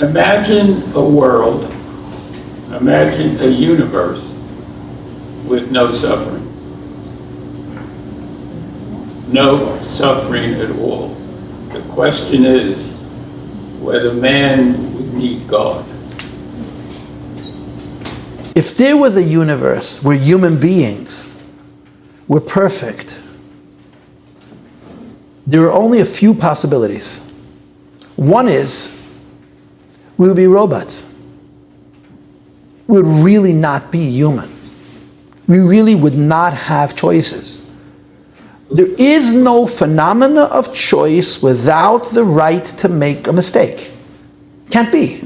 Imagine a world, imagine a universe with no suffering. No suffering at all. The question is whether man would need God. If there was a universe where human beings were perfect, there are only a few possibilities. One is we would be robots. We would really not be human. We really would not have choices. There is no phenomena of choice without the right to make a mistake. Can't be.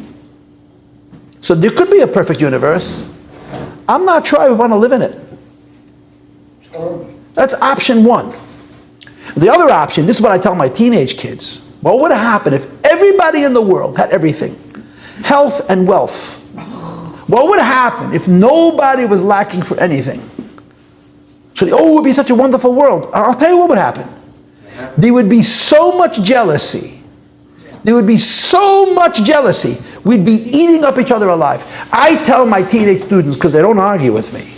So there could be a perfect universe. I'm not sure I would want to live in it. That's option one. The other option, this is what I tell my teenage kids. What would happen if everybody in the world had everything? Health and wealth. What would happen if nobody was lacking for anything? So, it would be such a wonderful world. I'll tell you what would happen. There would be so much jealousy. There would be so much jealousy. We'd be eating up each other alive. I tell my teenage students, because they don't argue with me,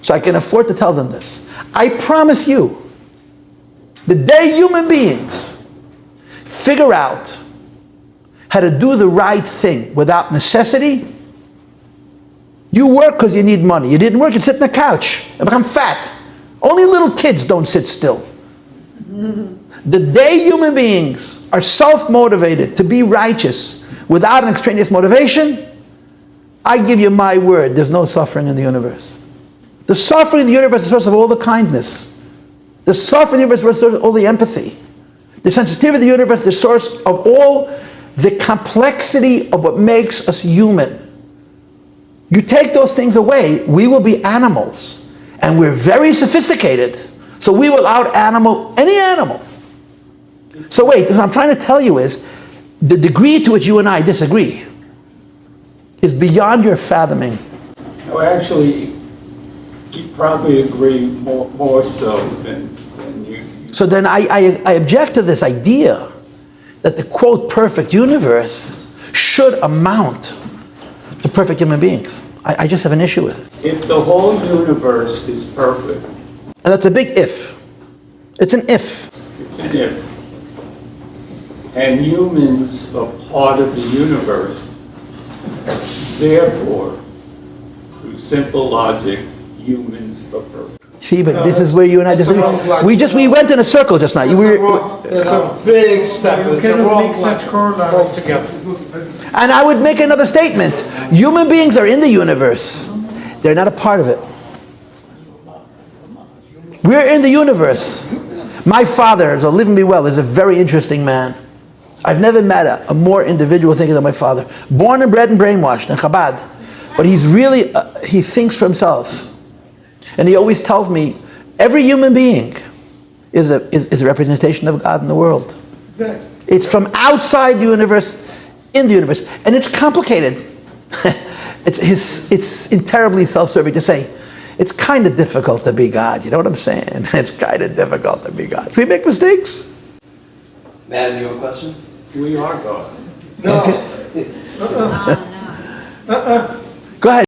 so I can afford to tell them this. I promise you, the day human beings figure out how to do the right thing without necessity, you work because you need money. You didn't work, you sit on the couch and become fat. Only little kids don't sit still. The day human beings are self-motivated to be righteous without an extraneous motivation, I give you my word, there's no suffering in the universe. The suffering in the universe is the source of all the kindness. The suffering in the universe is the source of all the empathy. The sensitivity of the universe is the source of all the complexity of what makes us human. You take those things away, we will be animals. And we're very sophisticated, so we will out-animal any animal. So wait, what I'm trying to tell you is, the degree to which you and I disagree is beyond your fathoming. No, actually, you probably agree more so than you. So then I object to this idea that the quote perfect universe should amount to perfect human beings. I just have an issue with it. If the whole universe is perfect, And that's a big if. It's an if. it's an if, and humans are part of the universe, therefore, through simple logic, humans are perfect. See, but this is where you and I disagree. We went in a circle just now. You were, There's a big step. You It's a cannot wrong make such line correlation. altogether. and I would make another statement. Human beings are in the universe. They're not a part of it. We're in the universe. My father, so live and be well, is a very interesting man. I've never met a more individual thinker than my father. Born and bred and brainwashed in Chabad. But he's really, he thinks for himself. And he always tells me, every human being is a representation of God in the world. Exactly. It's from outside the universe, in the universe. And it's complicated. It's terribly self-serving to say, it's kind of difficult to be God. You know what I'm saying? It's kind of difficult to be God. We make mistakes. Madam, you have a question? We are God. No. Go ahead.